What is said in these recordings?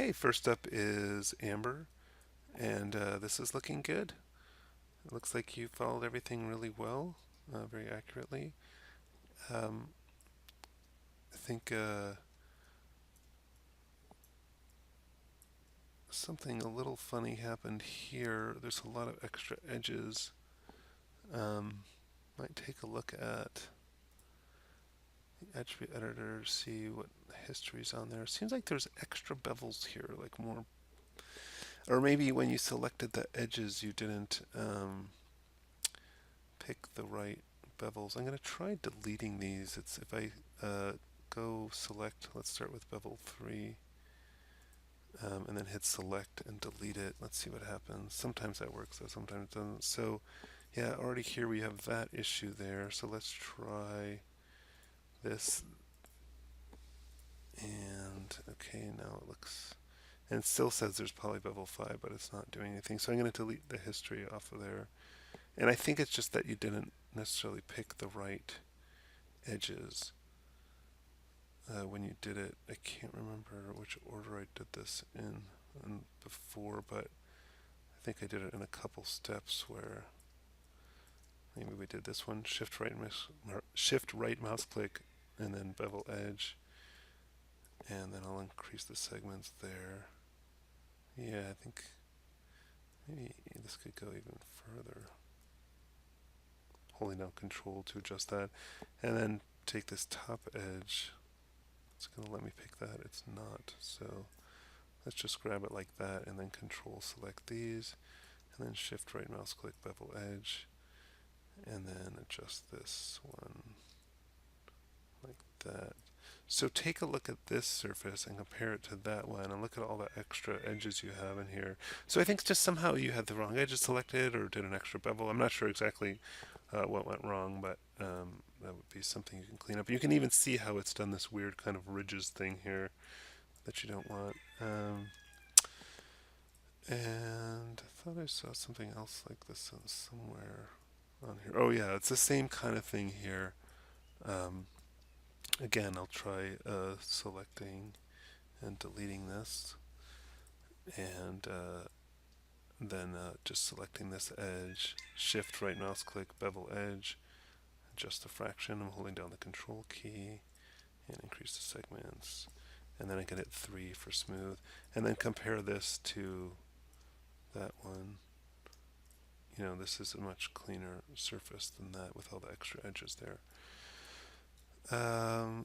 Okay, first up is Amber, and this is looking good. It looks like you followed everything really well, very accurately. Um, I think something a little funny happened here. There's a lot of extra edges. Um, might take a look at the attribute editor, see what history's on there. Seems like there's extra bevels here, like more, or maybe when you selected the edges, you didn't pick the right bevels. I'm going to try deleting these. It's if I go select, let's start with bevel 3, and then hit select and delete it. Let's see what happens. Sometimes that works, though sometimes it doesn't. So yeah, already here we have that issue there. So let's try this. And okay, now it looks, and it still says there's polybevel 5, but it's not doing anything. So I'm going to delete the history off of there. And I think it's just that you didn't necessarily pick the right edges when you did it. I can't remember which order I did this in before, but I think I did it in a couple steps where maybe we did this one, shift right mouse click and then bevel edge, and then I'll increase the segments there. Yeah, I think maybe this could go even further. Holding down control to adjust that, and then take this top edge. It's going to let me pick that. It's not. So let's just grab it like that and then control select these and then shift right mouse click bevel edge and then adjust this one like that. So take a look at this surface and compare it to that one and look at all the extra edges you have in here. So I think just somehow you had the wrong edges selected or did an extra bevel. I'm not sure exactly what went wrong, but that would be something you can clean up. You can even see how it's done this weird kind of ridges thing here that you don't want. And I thought I saw something else like this somewhere on here. Oh yeah, it's the same kind of thing here. Um, Again, I'll try selecting and deleting this, and then just selecting this edge, shift right mouse click, bevel edge, adjust the fraction. I'm holding down the control key and increase the segments. And then I can hit 3 for smooth. And then compare this to that one. You know, this is a much cleaner surface than that with all the extra edges there.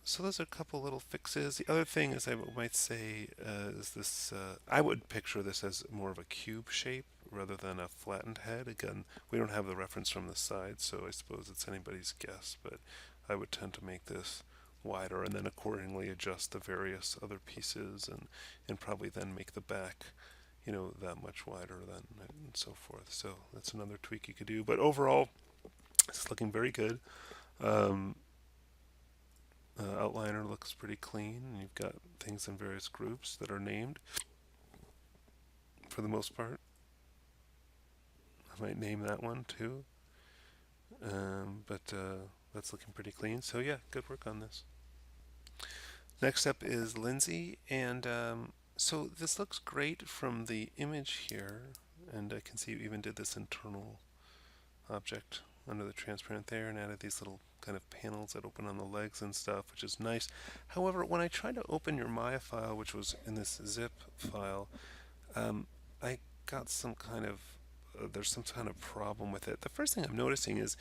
So those are a couple little fixes. The other thing is I might say is this, I would picture this as more of a cube shape rather than a flattened head. Again, we don't have the reference from the side, so I suppose it's anybody's guess, but I would tend to make this wider and then accordingly adjust the various other pieces and probably then make the back, you know, that much wider than and so forth. So that's another tweak you could do. But overall, it's looking very good. Um, Outliner looks pretty clean. You've got things in various groups that are named for the most part. I might name that one too. But that's looking pretty clean. So yeah, good work on this. Next up is Lindsay, and so this looks great from the image here, and I can see you even did this internal object under the transparent there and added these little kind of panels that open on the legs and stuff, which is nice. However, when I tried to open your Maya file, which was in this zip file, I got some kind of there's some kind of problem with it. The first thing I'm noticing is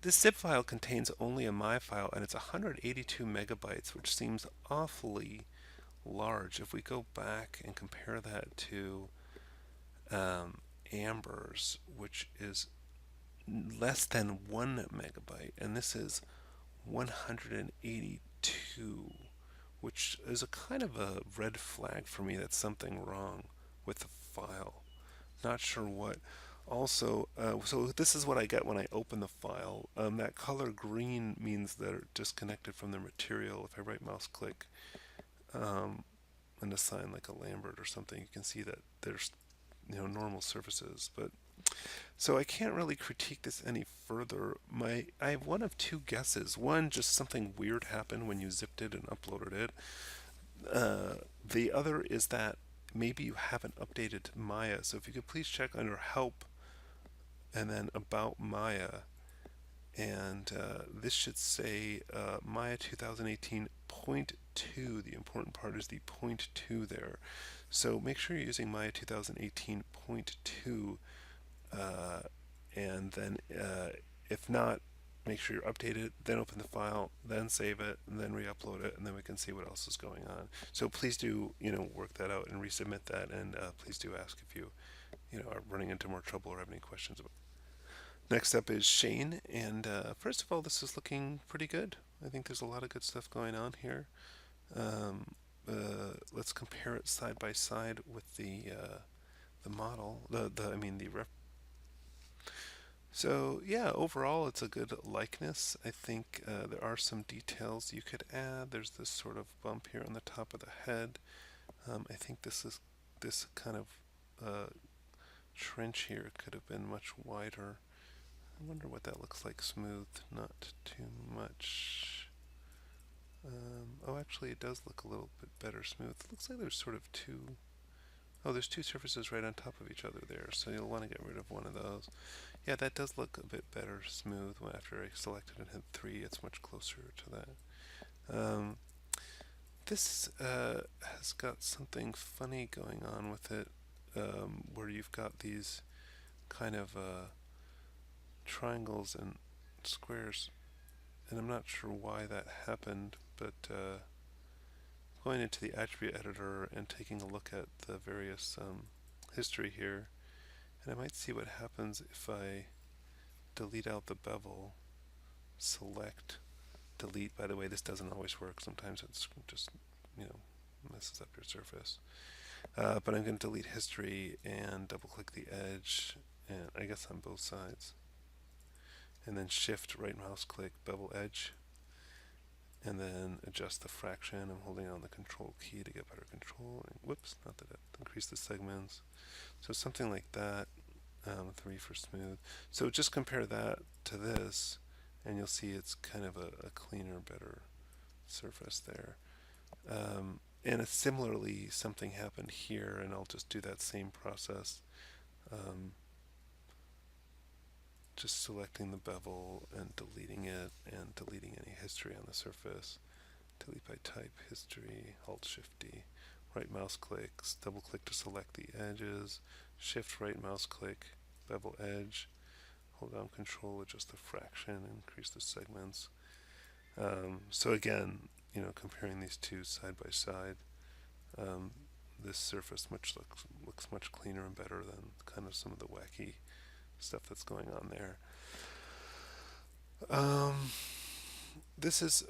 this zip file contains only a Maya file and it's 182 megabytes, which seems awfully large. If we go back and compare that to Amber's, which is less than 1 megabyte, and this is 182, which is a kind of a red flag for me that something wrong with the file. Not sure what. Also, so this is what I get when I open the file. That color green means they're disconnected from their material. If I right mouse click and assign like a Lambert or something, you can see that there's normal surfaces. But so I can't really critique this any further. I have one of two guesses. One, just something weird happened when you zipped it and uploaded it. The other is that maybe you haven't updated Maya. So if you could please check under Help and then About Maya, and this should say Maya 2018.2. The important part is the point 2 there. So make sure you're using Maya 2018.2, uh, and then if not, make sure you're updated, then open the file, then save it, and then re-upload it, and then we can see what else is going on. So please do, work that out and resubmit that, and please do ask if you are running into more trouble or have any questions about it. Next up is Shane, and first of all, this is looking pretty good. I think there's a lot of good stuff going on here. Let's compare it side by side with the model, the I mean the rep. So yeah, overall it's a good likeness. I think there are some details you could add. There's this sort of bump here on the top of the head. I think this kind of trench here could have been much wider. I wonder what that looks like smooth. Not too much. Oh, actually, it does look a little bit better smooth. It looks like there's sort of two. Oh, there's two surfaces right on top of each other there, so you'll want to get rid of one of those. Yeah, that does look a bit better smooth. After I selected and hit 3, it's much closer to that. This has got something funny going on with it, where you've got these kind of triangles and squares, and I'm not sure why that happened, but going into the attribute editor and taking a look at the various history here, and I might see what happens if I delete out the bevel, select, delete. By the way, this doesn't always work. Sometimes it's just, you know, messes up your surface. But I'm going to delete history and double click the edge, and I guess on both sides. And then shift right mouse click bevel edge, and then adjust the fraction. I'm holding on the control key to get better control. And, whoops, not that. Increase the segments. So something like that. 3 for smooth. So just compare that to this, and you'll see it's kind of a cleaner, better surface there. And similarly, something happened here, and I'll just do that same process. Just selecting the bevel and deleting it, and deleting any history on the surface. Delete by type, history, Alt Shift D. Right mouse click, double click to select the edges, shift right mouse click, bevel edge, hold down control, adjust the fraction, increase the segments. So again, comparing these two side by side, this surface looks much cleaner and better than kind of some of the wacky stuff that's going on there. This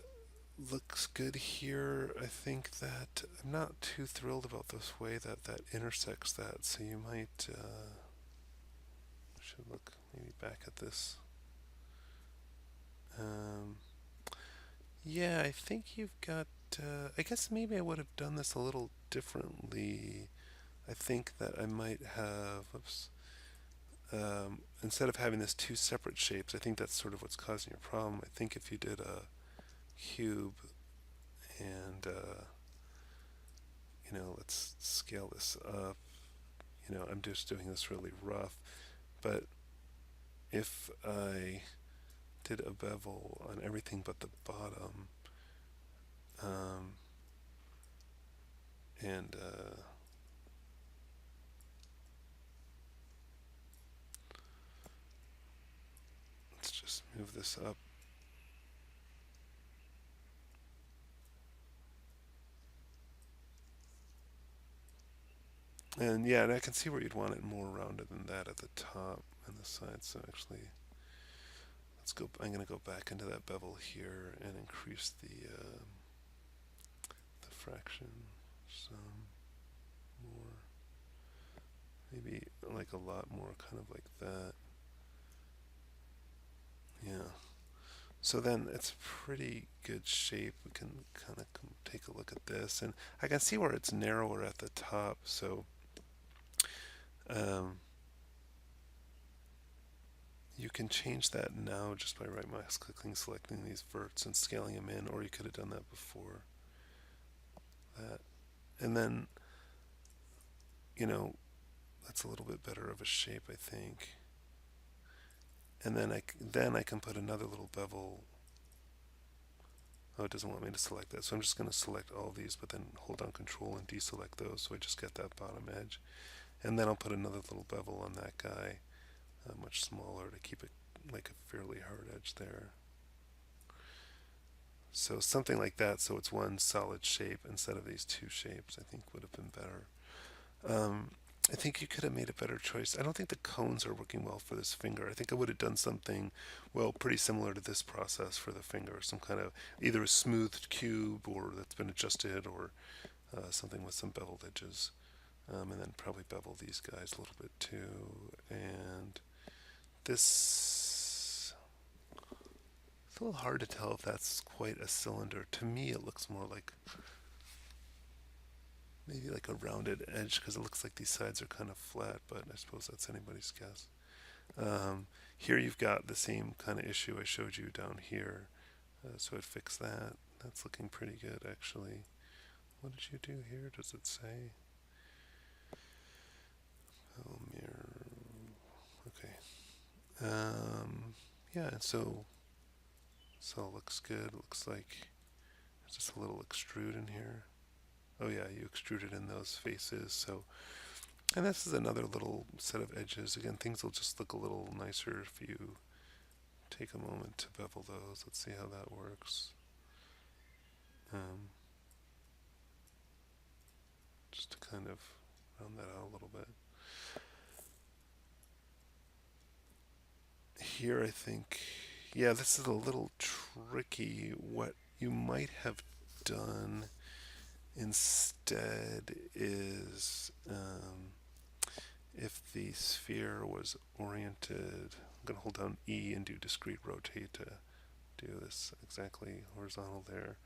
looks good here. I think that I'm not too thrilled about this way that intersects that, so you might should look maybe back at this. Yeah, I think you've got. I guess maybe I would have done this a little differently. I think that I might have. Oops. Instead of having this two separate shapes, I think that's sort of what's causing your problem. I think if you did a cube and let's scale this up. I'm just doing this really rough, but if I did a bevel on everything but the bottom, and let's just move this up. And yeah, and I can see where you'd want it more rounded than that at the top and the sides. So actually, let's go. I'm going to go back into that bevel here and increase the fraction some more. Maybe like a lot more, kind of like that. Yeah. So then it's pretty good shape. We can kind of take a look at this, and I can see where it's narrower at the top. So you can change that now just by right mouse clicking, selecting these verts and scaling them in, or you could have done that before that. And then you know, that's a little bit better of a shape, I think. And then I can put another little bevel. Oh, it doesn't want me to select that, so I'm just going to select all these, but then hold down Control and deselect those, so I just get that bottom edge. And then I'll put another little bevel on that guy, much smaller, to keep it like a fairly hard edge there. So something like that, so it's one solid shape instead of these two shapes, I think would have been better. Um, I think you could have made a better choice. I don't think the cones are working well for this finger. I think I would have done something, well, pretty similar to this process for the finger. Some kind of either a smoothed cube or that's been adjusted, or something with some beveled edges. And then probably bevel these guys a little bit too. And this, it's a little hard to tell if that's quite a cylinder. To me, it looks more like maybe like a rounded edge because it looks like these sides are kind of flat, but I suppose that's anybody's guess. Here you've got the same kind of issue I showed you down here, so it fixed that. That's looking pretty good actually. What did you do here? Does it say? Oh, mirror. Okay. Yeah, so it looks good. Looks like there's just a little extrude in here. Oh yeah, you extruded in those faces. So, and this is another little set of edges. Again, things will just look a little nicer if you take a moment to bevel those. Let's see how that works. Um, just to kind of round that out a little bit. Here, I think, yeah, this is a little tricky. What you might have done instead is if the sphere was oriented, I'm going to hold down E and do discrete rotate to do this exactly horizontal there,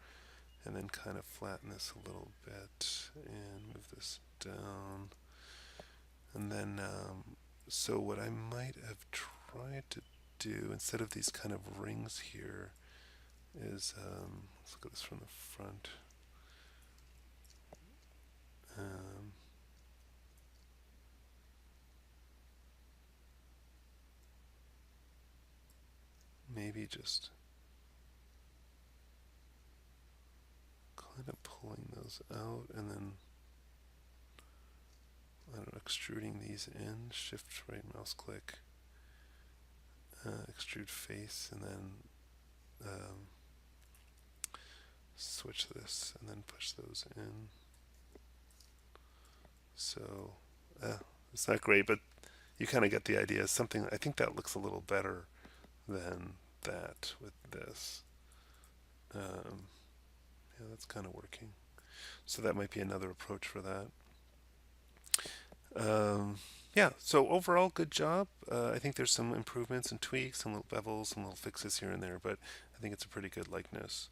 and then kind of flatten this a little bit and move this down. And then, so what I might have tried to do instead of these kind of rings here is, let's look at this from the front. Um, Maybe just kind of pulling those out and then, I don't know, extruding these in, shift right mouse click, extrude face, and then switch this and then push those in. So, it's not great, but you kind of get the idea. Something, I think that looks a little better than that with this. Um, yeah, that's kind of working. So that might be another approach for that. Um, yeah, so overall, good job. I think there's some improvements and tweaks, some little bevels, some little fixes here and there, but I think it's a pretty good likeness.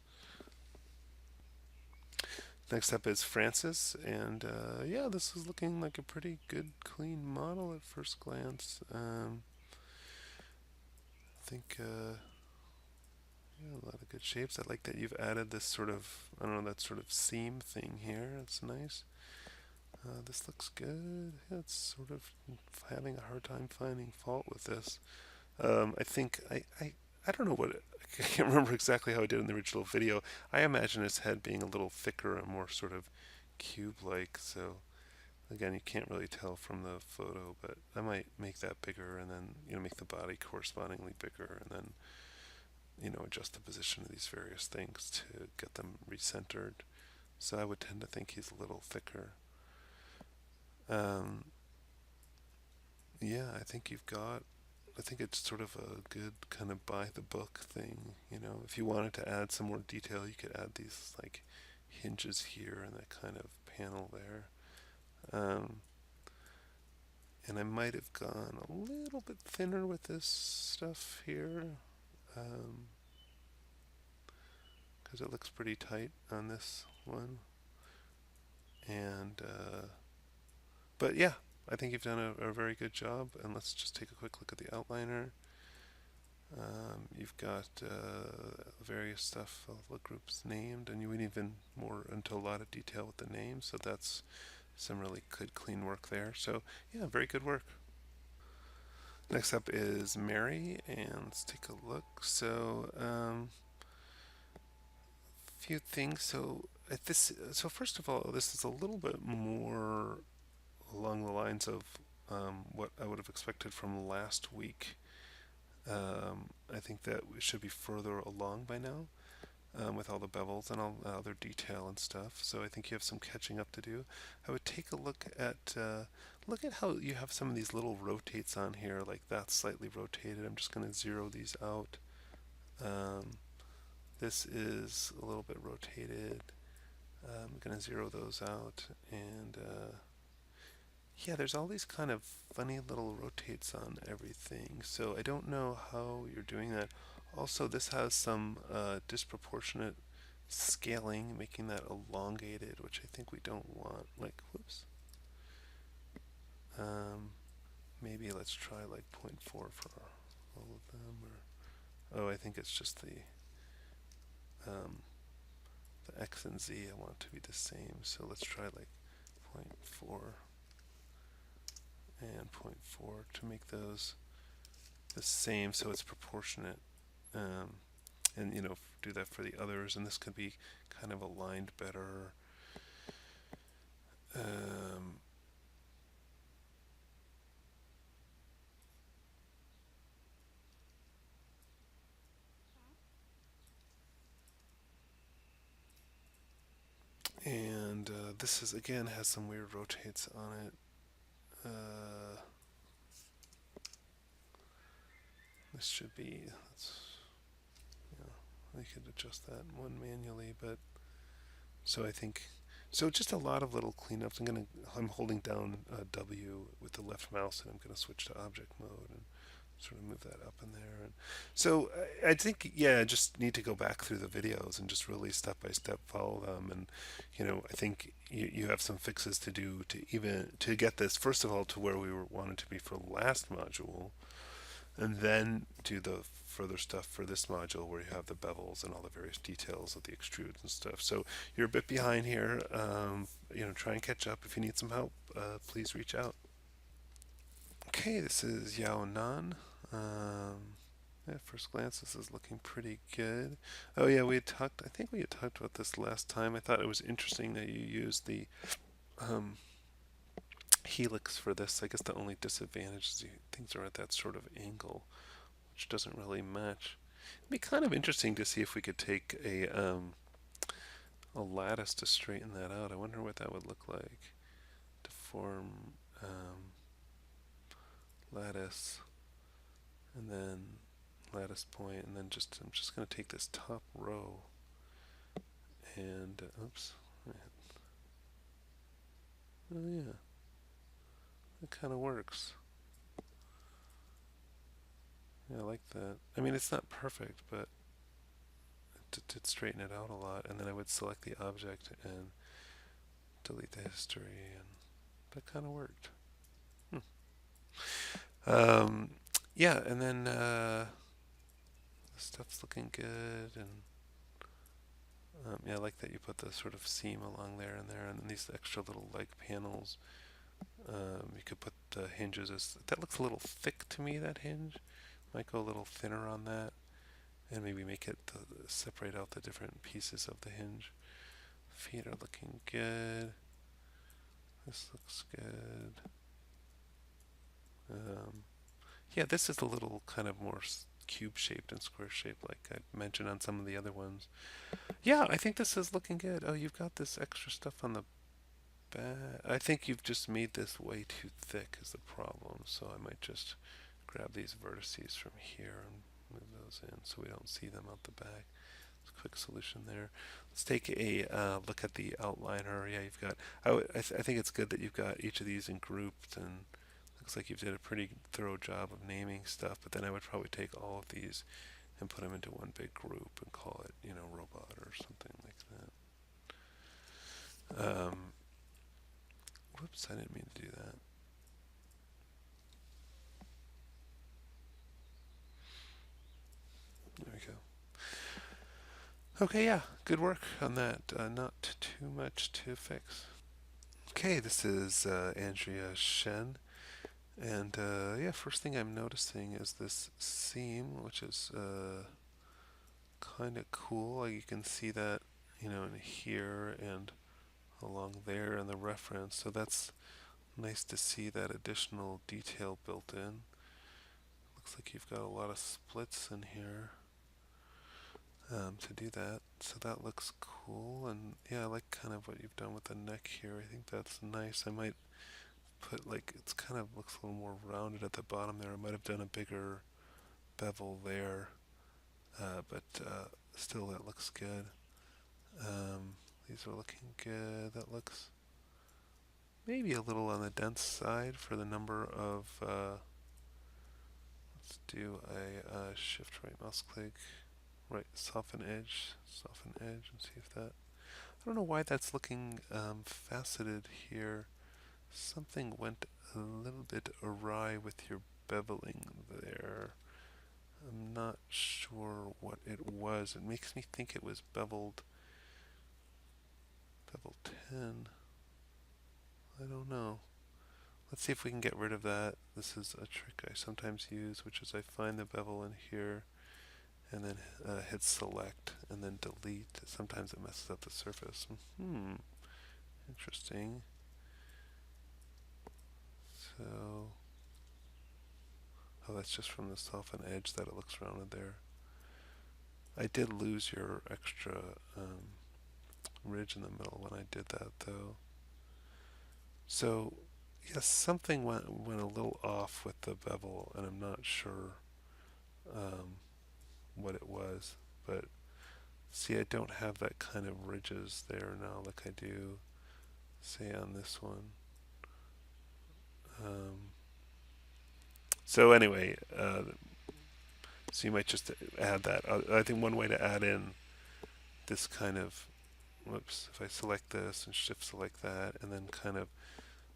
Next up is Francis, and yeah, this is looking like a pretty good, clean model at first glance. I think yeah, a lot of good shapes. I like that you've added this sort of, I don't know, that sort of seam thing here. It's nice. This looks good. Yeah, it's sort of having a hard time finding fault with this. I think I don't know what I can't remember exactly how I did in the original video. I imagine his head being a little thicker and more sort of cube-like. So again, you can't really tell from the photo, but I might make that bigger and then make the body correspondingly bigger and then adjust the position of these various things to get them recentered. So I would tend to think he's a little thicker. Um, yeah, I think you've got I think it's sort of a good kind of by the book thing. If you wanted to add some more detail, you could add these like hinges here and that kind of panel there. Um, and I might have gone a little bit thinner with this stuff here because it looks pretty tight on this one. And but yeah, I think you've done a very good job. And let's just take a quick look at the outliner. You've got various stuff, all the groups named, and you went even more into a lot of detail with the names, so that's Some really good clean work there. So yeah, very good work. Next up is Mary, and let's take a look. So few things. So at this, so first of all, this is a little bit more along the lines of what I would have expected from last week. I think that we should be further along by now with all the bevels and all the other detail and stuff. So I think you have some catching up to do. I would take a look at how you have some of these little rotates on here, like that's slightly rotated. I'm just going to zero these out. Um, this is a little bit rotated. I'm going to zero those out and yeah, there's all these kind of funny little rotates on everything. So I don't know how you're doing that. Also, this has some disproportionate scaling, making that elongated, which I think we don't want. Like, whoops. Um, maybe let's try like zero point 0.4 for all of them. Or oh, I think it's just um, the x and z I want to be the same. So let's try like zero point 0.4 and zero point 0.4 to make those the same, so it's proportionate. Um, and do that for the others, and this could be kind of aligned better. Um, and this is again has some weird rotates on it. Uh, this should be. I could adjust that one manually, but so I think so. Just a lot of little cleanups. I'm holding down W with the left mouse, and I'm gonna switch to object mode and sort of move that up in there. And so I think, yeah, I just need to go back through the videos and just really step by step follow them. And, I think you have some fixes to do to get this, first of all, to where we wanted to be for the last module, and then do the further stuff for this module where you have the bevels and all the various details of the extrudes and stuff. So you're a bit behind here. Try and catch up. If you need some help, please reach out. Okay, this is Yoan. Yeah, first glance, this is looking pretty good. Oh yeah, I think we had talked about this last time. I thought it was interesting that you used the um, helix for this. I guess the only disadvantage is things are at that sort of angle, which doesn't really match. It'd be kind of interesting to see if we could take a lattice to straighten that out. I wonder what that would look like to form lattice and then lattice point, and then I'm just going to take this top row and oops. Oh yeah, it kind of works. Yeah, I like that. I mean, it's not perfect, but it did straighten it out a lot. And then I would select the object and delete the history, and that kind of worked. Um, yeah, and then the stuff's looking good, and yeah, I like that you put the sort of seam along there and there, and then these extra little leg panels. You could put the hinges as that looks a little thick to me. That hinge might go a little thinner on that, and maybe make it separate out the different pieces of the hinge. Feet are looking good. This looks good. Yeah, this is a little kind of more cube shaped and square shaped, like I mentioned on some of the other ones. Yeah, I think this is looking good. Oh, you've got this extra stuff on the back. I think you've just made this way too thick is the problem. So I might just grab these vertices from here and move those in so we don't see them out the back. It's a quick solution there. Let's take a look at the outliner. Yeah, you've got. I think it's good that you've got each of these in grouped, and looks like you've did a pretty thorough job of naming stuff. But then I would probably take all of these and put them into one big group and call it, robot or something like that. Whoops, I didn't mean to do that. There we go. Okay, yeah, good work on that. Not too much to fix. Okay, this is Andrea Shen, and yeah, first thing I'm noticing is this seam, which is kind of cool. Like you can see that, in here and along there in the reference. So that's nice to see that additional detail built in. Looks like you've got a lot of splits in here to do that. So that looks cool, and yeah, I like kind of what you've done with the neck here. I think that's nice. I might put like it's kind of looks a little more rounded at the bottom there. I might have done a bigger bevel there, but still that looks good. These are looking good. That looks maybe a little on the dense side for the number of. Let's do a shift right mouse click, right soften edge, and see if that. I don't know why that's looking faceted here. Something went a little bit awry with your beveling there. I'm not sure what it was. It makes me think it was bevel 10. I don't know. Let's see if we can get rid of that. This is a trick I sometimes use, which is I find the bevel in here and then hit select and then delete. Sometimes it messes up the surface. Interesting. So, oh, that's just from the soften edge that it looks rounded there. I did lose your extra ridge in the middle when I did that, though. So, yes, something went a little off with the bevel, and I'm not sure um, what it was. But see, I don't have that kind of ridges there now like I do, say, on this one. Um, so anyway, so you might just add that. I think one way to add in this kind of, whoops, if I select this and shift select that, and then kind of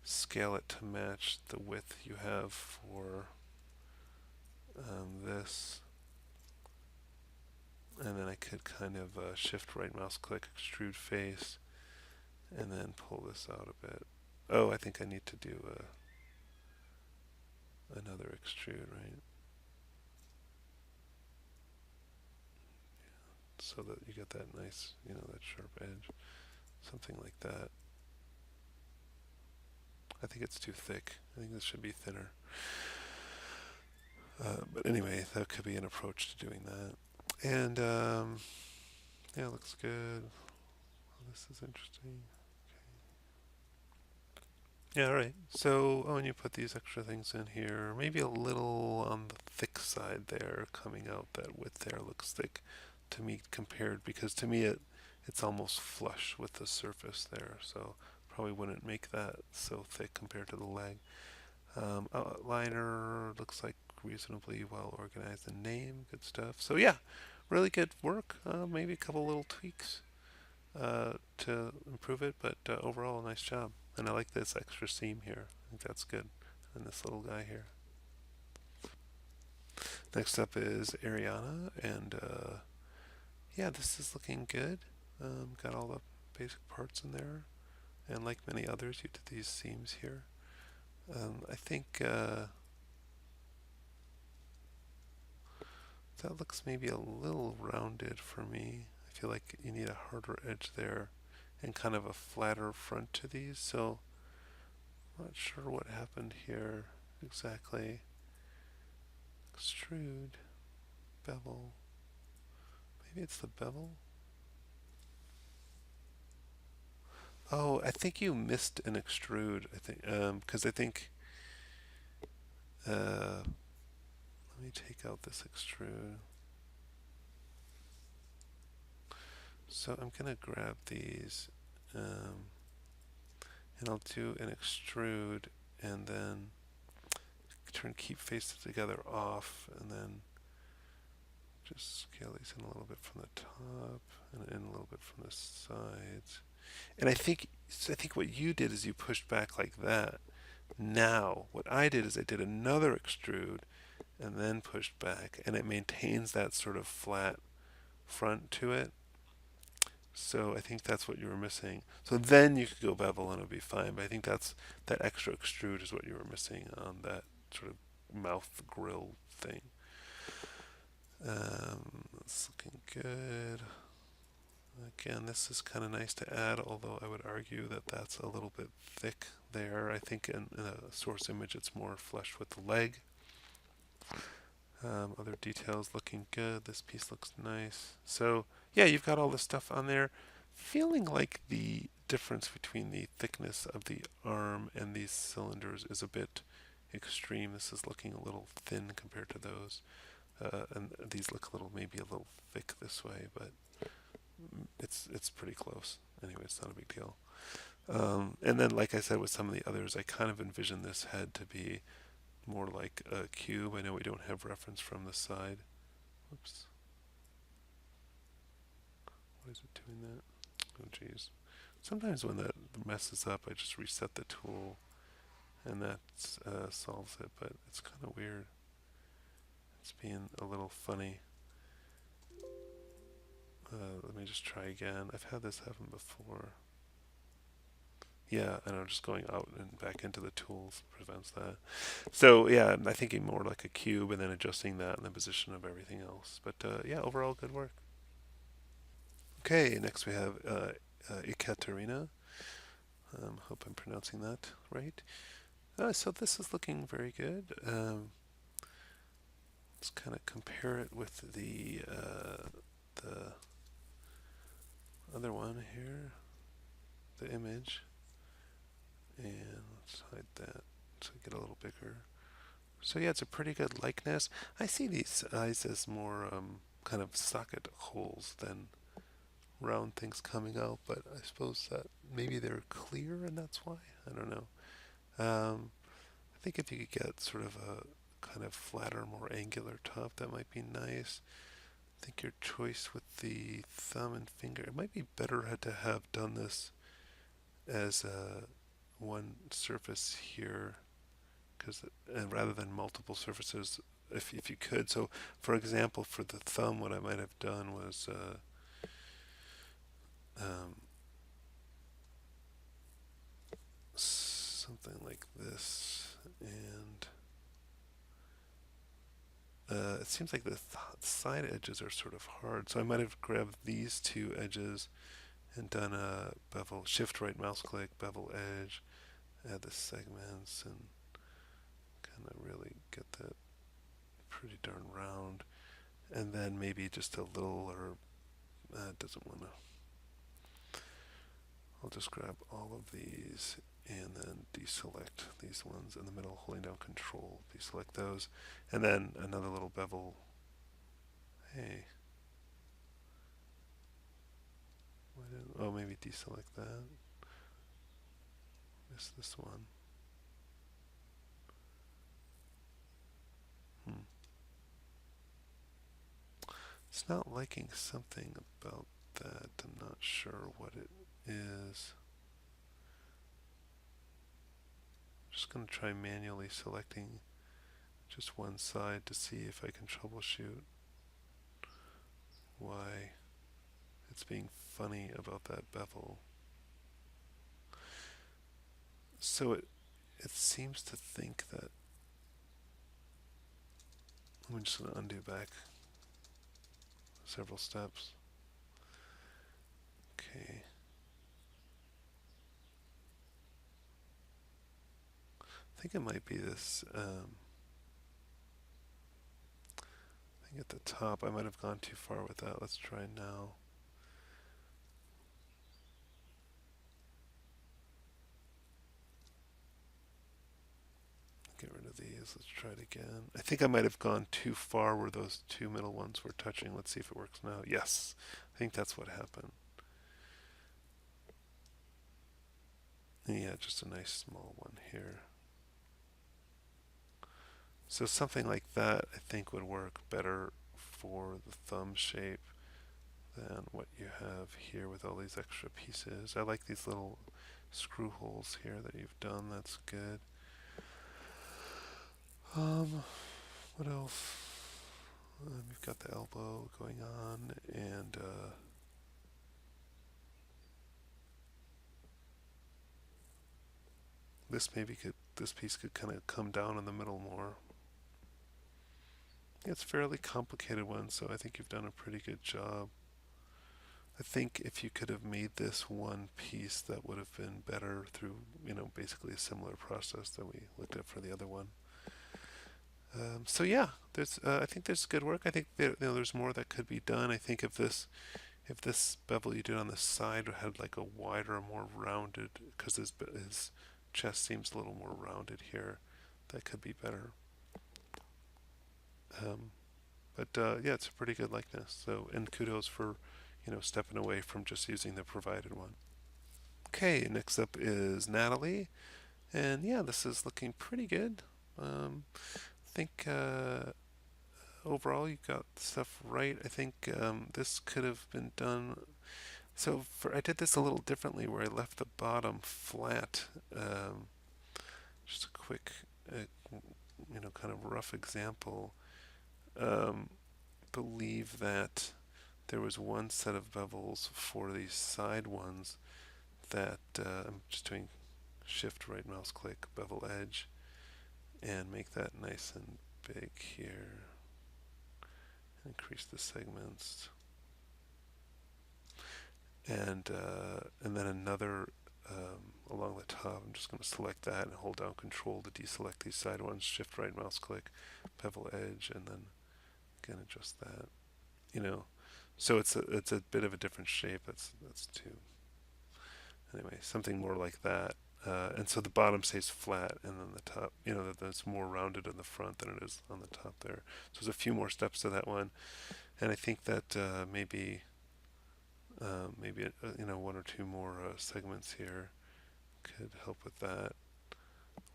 scale it to match the width you have for this, and then I could kind of shift right mouse click extrude face and then pull this out a bit. Oh, I think I need to do another extrude, right? So that you get that nice, that sharp edge. Something like that. I think it's too thick. I think this should be thinner. But anyway, that could be an approach to doing that. And yeah, it looks good. This is interesting. Yeah, all right. So, when you put these extra things in here, maybe a little on the thick side there, coming out that width there looks thick to me compared, because to me it's almost flush with the surface there, so probably wouldn't make that so thick compared to the leg. Outliner looks like reasonably well organized and name, good stuff. So yeah, really good work. Maybe a couple little tweaks to improve it, but overall, a nice job. And I like this extra seam here. I think that's good. And this little guy here. Next up is Ariana, and yeah, this is looking good. Got all the basic parts in there, and like many others, you did these seams here. I think that looks maybe a little rounded for me. I feel like you need a harder edge there and kind of a flatter front to these, so I'm not sure what happened here exactly. Extrude, bevel. Maybe it's the bevel? Oh, I think you missed an extrude, I think, because I think, let me take out this extrude. So I'm gonna grab these, and I'll do an extrude, and then turn keep faces together off, and then just scale these in a little bit from the top and in a little bit from the sides. And I think what you did is you pushed back like that. Now, what I did is I did another extrude and then pushed back, and it maintains that sort of flat front to it. So I think that's what you were missing. So then you could go bevel and it would be fine. But I think that's that extra extrude is what you were missing on that sort of mouth grill thing. It's looking good. Again, this is kind of nice to add, although I would argue that that's a little bit thick there. I think in a source image it's more flush with the leg. Other details looking good. This piece looks nice. So yeah, you've got all this stuff on there. Feeling like the difference between the thickness of the arm and these cylinders is a bit extreme. This is looking a little thin compared to those. And these look a little, maybe a little thick this way, but it's pretty close. Anyway, it's not a big deal. And then, like I said, with some of the others, I kind of envision this head to be more like a cube. I know we don't have reference from the side. Whoops. Why is it doing that? Oh, geez. Sometimes when that messes up, I just reset the tool and that solves it, but it's kind of weird. It's being a little funny. Let me just try again. I've had this happen before. Yeah, I know, just going out and back into the tools prevents that. So yeah, I'm thinking more like a cube and then adjusting that in the position of everything else. But yeah, overall good work. Okay, next we have Ekaterina. Hope I'm pronouncing that right. So this is looking very good. Let's kind of compare it with the other one here, the image, and let's hide that so we get a little bigger. So yeah, it's a pretty good likeness. I see these eyes as more kind of socket holes than round things coming out, but I suppose that maybe they're clear and that's why. I don't know. I think if you could get sort of a kind of flatter, more angular top, that might be nice. I think your choice with the thumb and finger, it might be better to have done this as one surface here, because rather than multiple surfaces, if you could. So, for example, for the thumb, what I might have done was um, something like this, and it seems like the side edges are sort of hard. So I might have grabbed these two edges and done a bevel, shift right mouse click, bevel edge, add the segments, and kind of really get that pretty darn round. And then maybe just a little, or doesn't want to. I'll just grab all of these and then deselect these ones in the middle, holding down Control, deselect those, and then another little bevel. Hey, oh, maybe deselect that. Miss this one. Hmm. It's not liking something about that. I'm not sure what it is. I'm just going to try manually selecting just one side to see if I can troubleshoot why it's being funny about that bevel. So it seems to think that I'm just going to undo back several steps. Okay. I think it might be this thing at the top. I might have gone too far with that. Let's try now. Get rid of these. Let's try it again. I think I might have gone too far where those two middle ones were touching. Let's see if it works now. Yes, I think that's what happened. Yeah, just a nice small one here. So something like that I think would work better for the thumb shape than what you have here with all these extra pieces. I like these little screw holes here that you've done. That's good. What else? You've got the elbow going on, and this piece could kind of come down in the middle more. It's a fairly complicated one, so I think you've done a pretty good job. I think if you could have made this one piece, that would have been better through, basically a similar process that we looked at for the other one. So yeah, I think there's good work. I think there's more that could be done. I think if this bevel you did on the side had like a wider, more rounded, because his chest seems a little more rounded here, that could be better. Um, but yeah, it's a pretty good likeness. So, and kudos for, stepping away from just using the provided one. Okay, next up is Natalie, and yeah, this is looking pretty good. I think overall you got stuff right. I think this could have been done. So I did this a little differently, where I left the bottom flat. Just a quick, uh, kind of rough example. Um, believe that there was one set of bevels for these side ones that I'm just doing shift right mouse click bevel edge and make that nice and big here. Increase the segments, and then another along the top. I'm just going to select that and hold down Control to deselect these side ones. Shift right mouse click, bevel edge, and then again adjust that. You know, so it's a bit of a different shape. That's two. Anyway, something more like that. And so the bottom stays flat, and then the top, that's more rounded in the front than it is on the top there. So there's a few more steps to that one, and I think that maybe one or two more segments here could help with that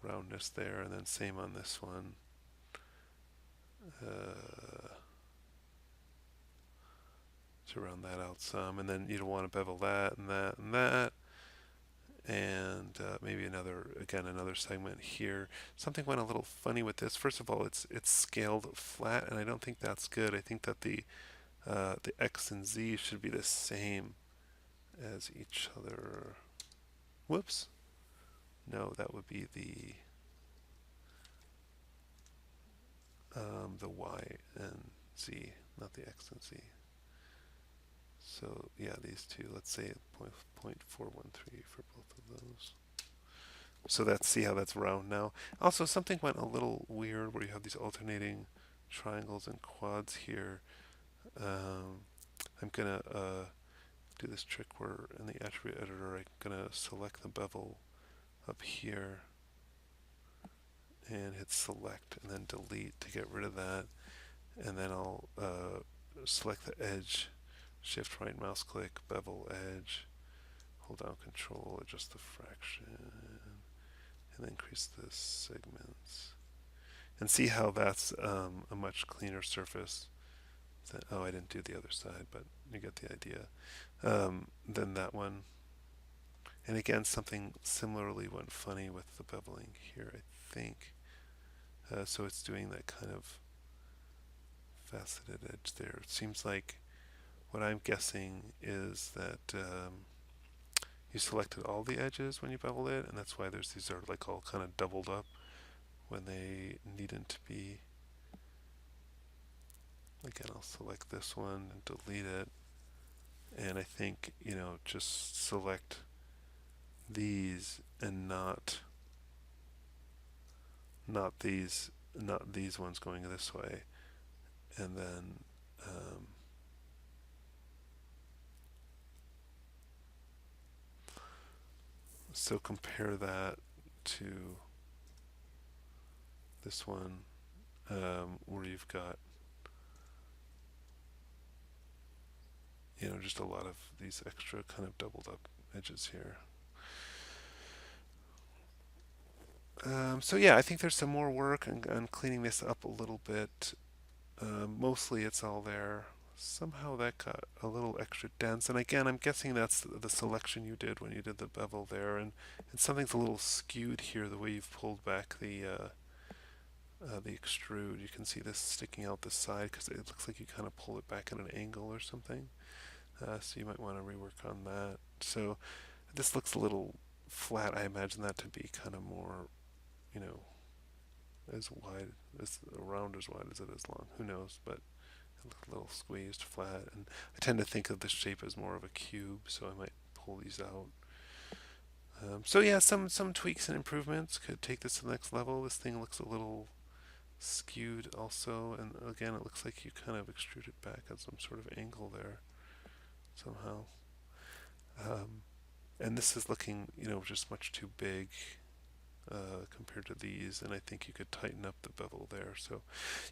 roundness there, and then same on this one. To round that out some, and then you'd want to bevel that and that and that, and maybe another segment here. Something went a little funny with this. First of all, it's scaled flat, and I don't think that's good. I think that the X and Z should be the same as each other. Whoops. No, that would be the Y and Z, not the X and Z. So yeah, these two. Let's say 0.413 for both of those. So see how that's round now. Also, something went a little weird where you have these alternating triangles and quads here. I'm gonna do this trick where in the attribute editor I'm gonna select the bevel up here and hit select and then delete to get rid of that, and then I'll select the edge, shift right mouse click, bevel edge, hold down control, adjust the fraction, and increase the segments, and see how that's a much cleaner surface. Oh, I didn't do the other side, but you get the idea. Then that one. And again, something similarly went funny with the beveling here, I think. So it's doing that kind of faceted edge there. It seems like what I'm guessing is that you selected all the edges when you beveled it, and that's why these are like all kind of doubled up when they needn't to be. Again, I'll select this one and delete it, and I think just select these and not these ones going this way, and then so compare that to this one where you've got just a lot of these extra kind of doubled up edges here. So yeah, I think there's some more work on cleaning this up a little bit. Mostly it's all there. Somehow that got a little extra dense, and again, I'm guessing that's the selection you did when you did the bevel there, and something's a little skewed here the way you've pulled back the extrude. You can see this sticking out the side because it looks like you kind of pull it back at an angle or something. So you might want to rework on that. So this looks a little flat, I imagine that to be kind of more, you know, as wide, as around as wide as it is long. Who knows? But it looks a little squeezed flat. And I tend to think of the shape as more of a cube, so I might pull these out. So yeah, some tweaks and improvements could take this to the next level. This thing looks a little skewed also, and again, it looks like you kind of extruded back at some sort of angle there somehow. Um, and this is looking, just much too big compared to these, and I think you could tighten up the bevel there. So,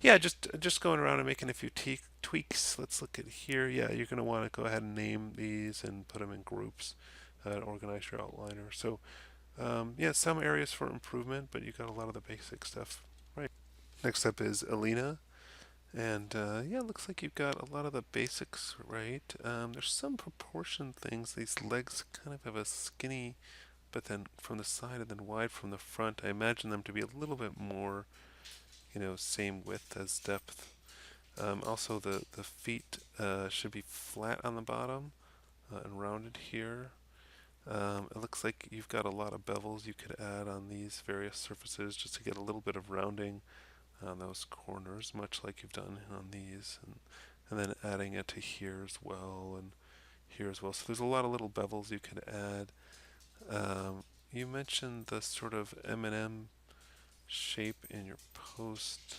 yeah, just going around and making a few tweaks. Let's look at here. Yeah, you're going to want to go ahead and name these and put them in groups and organize your outliner. So, yeah, some areas for improvement, but you got a lot of the basic stuff right. Next up is Alena. And yeah, it looks like you've got a lot of the basics right. There's some proportion things. These legs kind of have a skinny, but then from the side and then wide from the front. I imagine them to be a little bit more, same width as depth. Also, the feet should be flat on the bottom and rounded here. It looks like you've got a lot of bevels you could add on these various surfaces just to get a little bit of rounding on those corners, much like you've done on these, and then adding it to here as well and here as well. So there's a lot of little bevels you could add. You mentioned the sort of M&M shape in your post.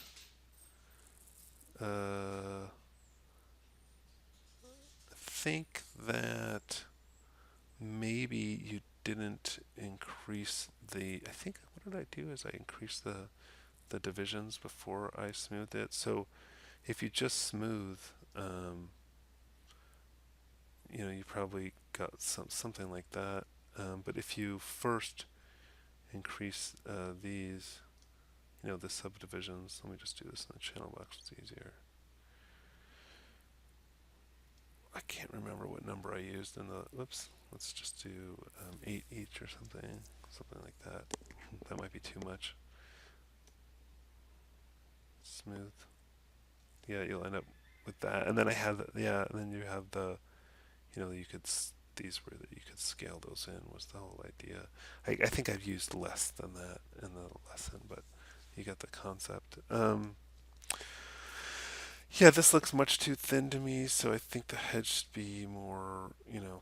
I think that maybe you didn't increase I think what did I do is I increased the divisions before I smoothed it. So if you just smooth, you probably got something like that. But if you first increase these, the subdivisions, let me just do this in the channel box, it's easier. I can't remember what number I used in the, whoops, let's just do 8 each or something like that. That might be too much. Smooth. Yeah, you'll end up with that. And then and then you have you could, these were that you could scale those in was the whole idea. I think I've used less than that in the lesson, but you got the concept. Yeah, this looks much too thin to me, so I think the head should be more,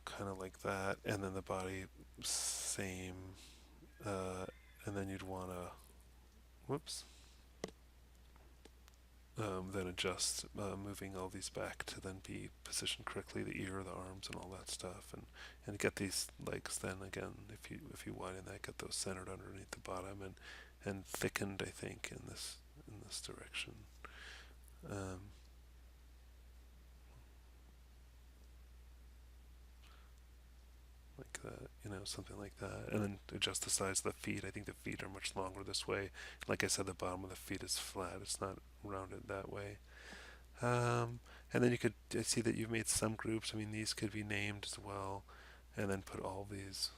kind of like that, and then the body same, and then you'd want to, whoops, then adjust, moving all these back to then be positioned correctly, the ear, the arms, and all that stuff, and get these legs then again, if you widen that, get those centered underneath the bottom and thickened, I think, in this direction. Um, like that, something like that. And then adjust the size of the feet. I think the feet are much longer this way. Like I said, the bottom of the feet is flat. It's not rounded that way. And then you could I see that you've made some groups. I mean, these could be named as well. And then put all these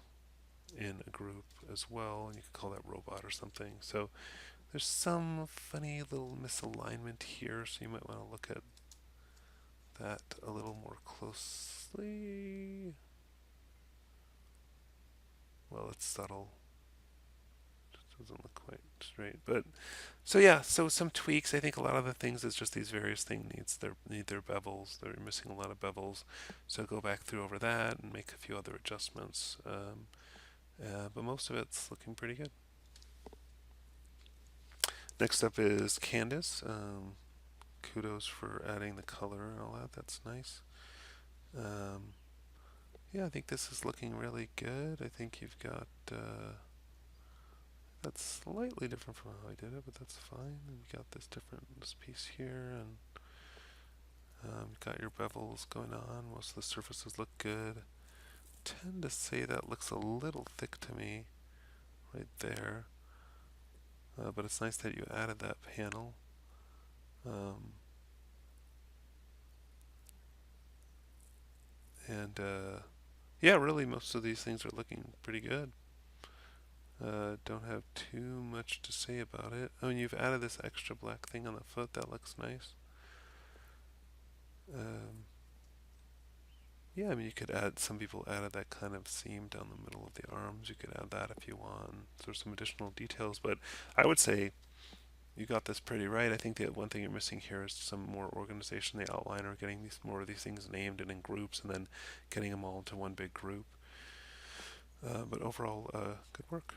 in a group as well. And you could call that robot or something. So there's some funny little misalignment here. So you might want to look at that a little more closely. Well, it's subtle. Just doesn't look quite straight. But so yeah, so some tweaks. I think a lot of the things is just these various things need their bevels. They're missing a lot of bevels. So go back through over that and make a few other adjustments. But most of it's looking pretty good. Next up is Candace. Kudos for adding the color and all that. That's nice. Yeah, I think this is looking really good. I think you've got that's slightly different from how I did it, but that's fine. And you got this piece here, and you've got your bevels going on. Most of the surfaces look good. Tend to say that looks a little thick to me, right there. But it's nice that you added that panel. And yeah, really, most of these things are looking pretty good. Don't have too much to say about it. Oh, and you've added this extra black thing on the foot. That looks nice. Um, Yeah, I mean, you could add, some people added that kind of seam down the middle of the arms. You could add that if you want. There's some additional details, but I would say you got this pretty right. I think the one thing you're missing here is some more organization, the outline, or getting these more of these things named and in groups, and then getting them all into one big group. But overall, good work.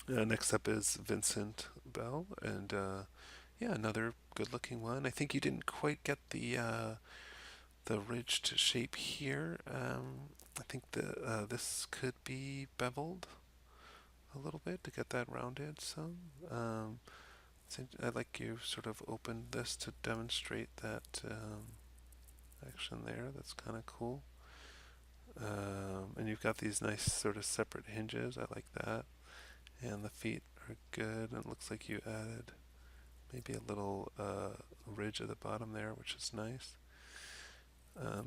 Next up is Vincent Bell, and yeah, another good-looking one. I think you didn't quite get the ridged shape here. I think the this could be beveled a little bit to get that rounded some. So I like you sort of opened this to demonstrate that action there. That's kind of cool. And you've got these nice sort of separate hinges. I like that. And the feet are good. And it looks like you added maybe a little ridge at the bottom there, which is nice.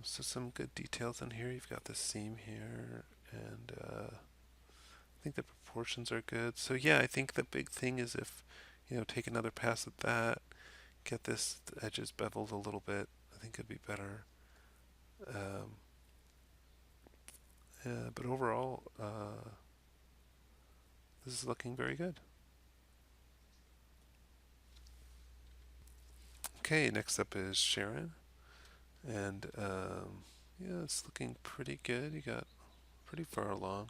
So some good details in here. You've got the seam here, and I think the proportions are good. So yeah, I think the big thing is if take another pass at that, get this the edges beveled a little bit. I think it'd be better. Um, yeah, but overall, this is looking very good. Okay, next up is Sharon, and yeah, it's looking pretty good. You got pretty far along.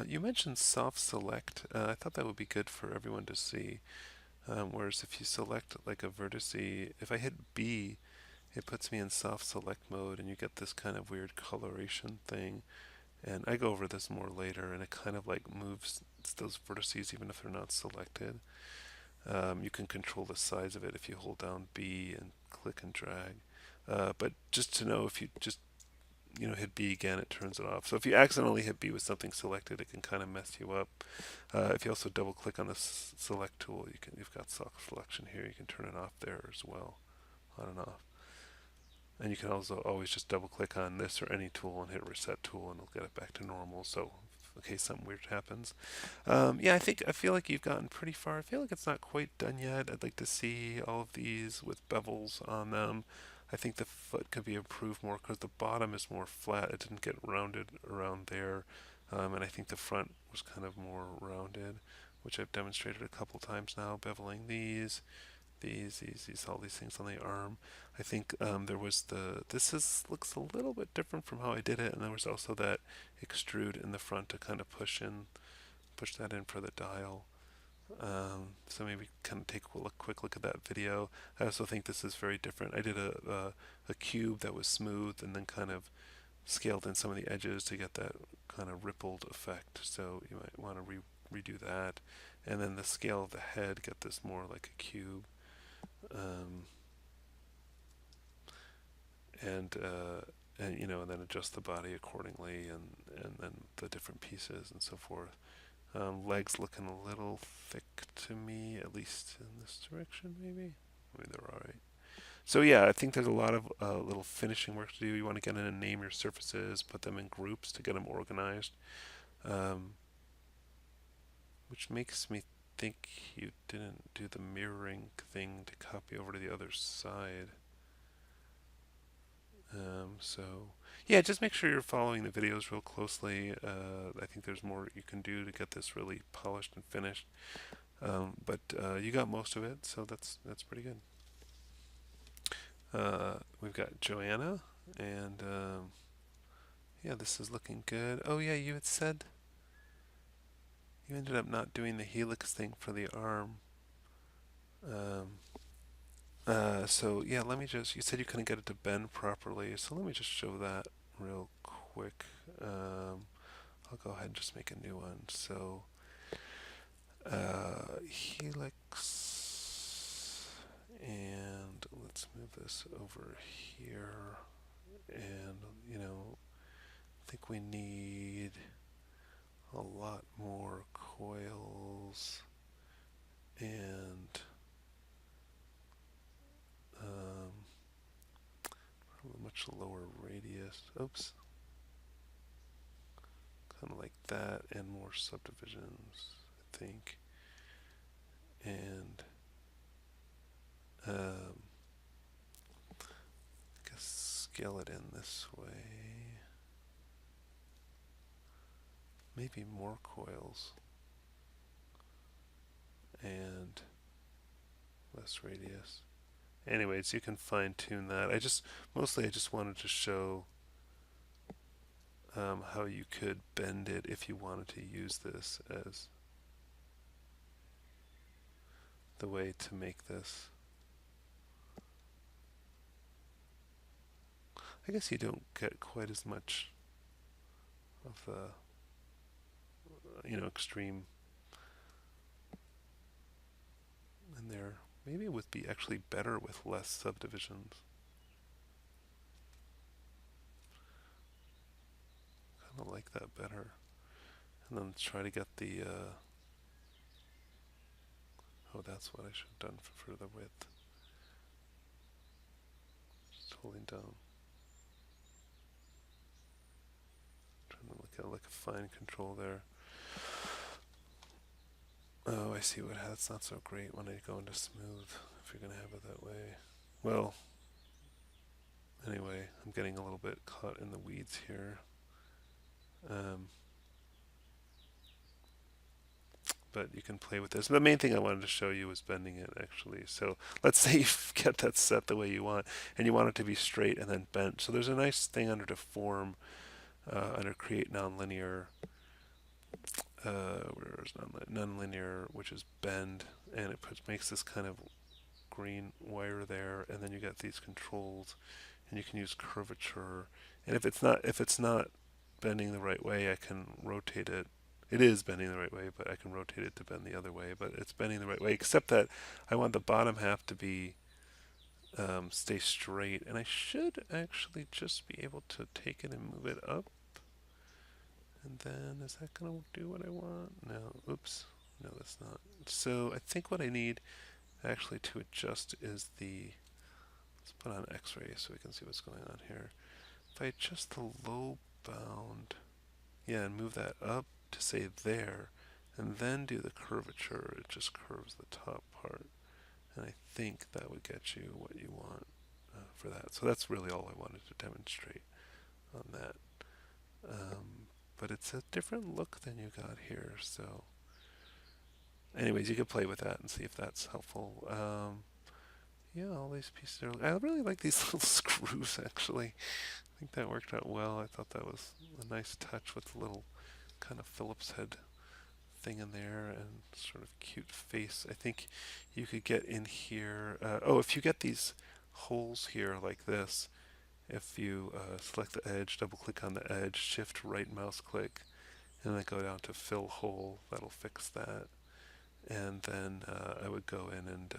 You mentioned soft select. I thought that would be good for everyone to see. Whereas if you select like a vertice, if I hit B, it puts me in soft select mode, and you get this kind of weird coloration thing. And I go over this more later, and it kind of like moves those vertices even if they're not selected. You can control the size of it if you hold down B and click and drag. But just to know, if you just hit B again, it turns it off. So if you accidentally hit B with something selected, it can kind of mess you up. If you also double click on the select tool, you've got soft selection here. You can turn it off there as well, on and off. And you can also always just double click on this or any tool and hit reset tool, and it'll get it back to normal. So in case something weird happens. Yeah, I feel like you've gotten pretty far. I feel like it's not quite done yet. I'd like to see all of these with bevels on them. I think the foot could be improved more because the bottom is more flat. It didn't get rounded around there. And I think the front was kind of more rounded, which I've demonstrated a couple times now, beveling all these things on the arm. I think there was this is looks a little bit different from how I did it, and there was also that extrude in the front to kind of push that in for the dial. So maybe kind of take a quick look at that video. I also think this is very different. I did a cube that was smooth and then kind of scaled in some of the edges to get that kind of rippled effect. So you might want to redo that. And then the scale of the head, get this more like a cube. Um, and and then adjust the body accordingly, and then the different pieces and so forth. Legs looking a little thick to me, at least in this direction, maybe. Maybe they're all right. So yeah, I think there's a lot of little finishing work to do. You want to get in and name your surfaces, put them in groups to get them organized, um, which makes me think you didn't do the mirroring thing to copy over to the other side. So yeah, just make sure you're following the videos real closely. I think there's more you can do to get this really polished and finished. But you got most of it, so that's pretty good. We've got Johanna, and yeah, this is looking good. Oh yeah, you had said you ended up not doing the helix thing for the arm. Um, so yeah, let me just. You said you couldn't get it to bend properly, so let me just show that real quick. I'll go ahead and just make a new one. So helix, and let's move this over here. And I think we need a lot more coils and um, a much lower radius. Oops. Kind of like that, and more subdivisions, I think. And I guess scale it in this way. Maybe more coils and less radius. Anyways, you can fine tune that. I just wanted to show how you could bend it if you wanted to use this as the way to make this. I guess you don't get quite as much of the, extreme in there. Maybe it would be actually better with less subdivisions. Kind of like that better. And then try to get the, oh, that's what I should have done for the width. Just holding down. Trying to look at like a fine control there. Oh, I see what that's not so great when I go into smooth if you're going to have it that way. Well, anyway, I'm getting a little bit caught in the weeds here. Um, but you can play with this. The main thing I wanted to show you was bending it actually. So let's say you get that set the way you want and you want it to be straight and then bent. So there's a nice thing under deform, under create nonlinear, where is nonlinear, which is bend, and it makes this kind of green wire there, and then you got these controls, and you can use curvature. And if it's not bending the right way, I can rotate it. It is bending the right way, but I can rotate it to bend the other way. But it's bending the right way, except that I want the bottom half to be stay straight, and I should actually just be able to take it and move it up. And then is that gonna do what I want? No. Oops. No, that's not. So I think what I need actually to adjust is the, let's put on X-ray so we can see what's going on here. If I adjust the low bound, yeah, and move that up to say there, and then do the curvature, it just curves the top part. And I think that would get you what you want for that. So that's really all I wanted to demonstrate on that. But it's a different look than you got here. So anyways, you could play with that and see if that's helpful. Yeah, all these pieces are, I really like these little screws actually. I think that worked out well. I thought that was a nice touch with the little kind of Phillips head thing in there and sort of cute face. I think you could get in here. Oh, if you get these holes here like this, if you select the edge, double click on the edge, shift right mouse click, and then go down to fill hole, that'll fix that. And then I would go in and,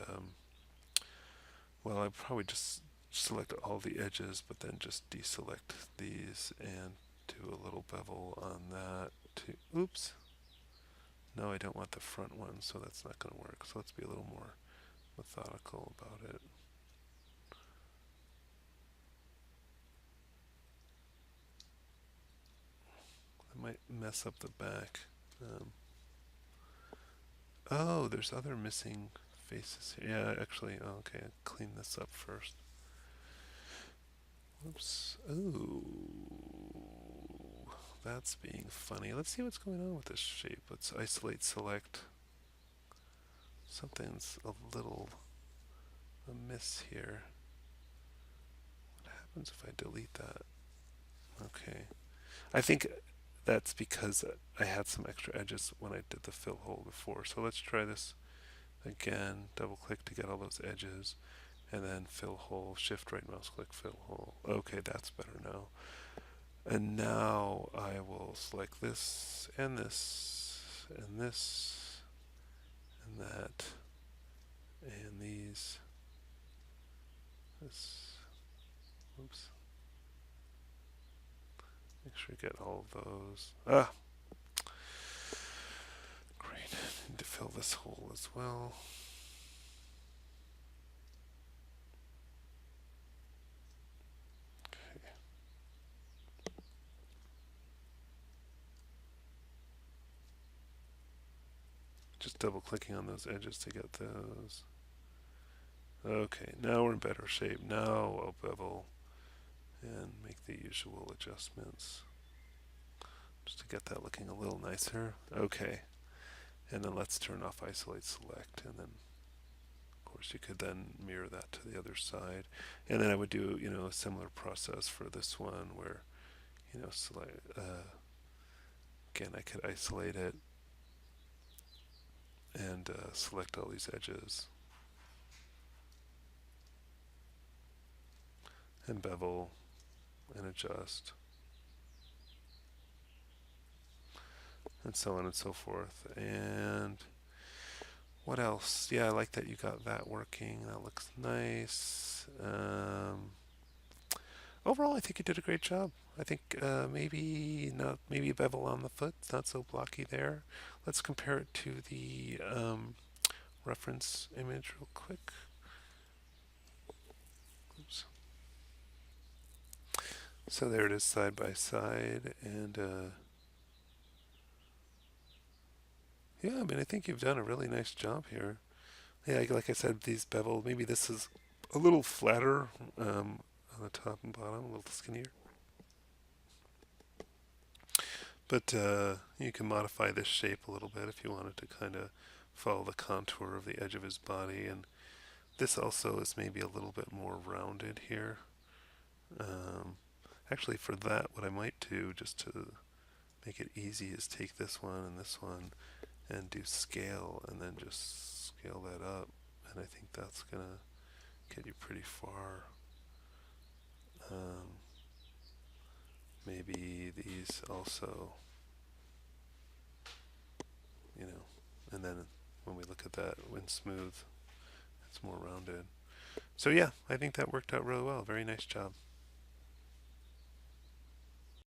well, I'd probably just select all the edges, but then just deselect these and do a little bevel on that. Oops. No, I don't want the front one, so that's not going to work. So let's be a little more methodical about it. I might mess up the back. Oh, there's other missing faces here. Yeah, actually, oh, okay, I'll clean this up first. Whoops. Ooh, that's being funny. Let's see what's going on with this shape. Let's isolate select. Something's a little amiss here. What happens if I delete that? Okay. I think that's because I had some extra edges when I did the fill hole before. So let's try this again. Double click to get all those edges. And then fill hole, shift right mouse click, fill hole. Okay, that's better now. And now I will select this and this and this and that and these. This. Oops. Make sure you get all of those. Ah! Great. Need to fill this hole as well. Okay. Just double clicking on those edges to get those. Okay, now we're in better shape. Now I'll bevel and make the usual adjustments just to get that looking a little nicer. Okay, and then let's turn off isolate select, and then of course you could then mirror that to the other side, and then I would do a similar process for this one where select again I could isolate it and select all these edges and bevel and adjust and so on and so forth. And what else? Yeah, I like that you got that working. That looks nice. Overall, I think you did a great job. I think maybe not, maybe a bevel on the foot, not so blocky there. Let's compare it to the reference image real quick. Oops. So there it is side by side, and yeah, I mean, I think you've done a really nice job here. Yeah, like I said, these bevel, maybe this is a little flatter on the top and bottom, a little skinnier. But you can modify this shape a little bit if you wanted to kind of follow the contour of the edge of his body. And this also is maybe a little bit more rounded here. Um, Actually, for that, what I might do just to make it easy is take this one and do scale and then just scale that up. And I think that's going to get you pretty far. Um, Maybe these also, and then when we look at that when smooth, it's more rounded. So yeah, I think that worked out really well. Very nice job.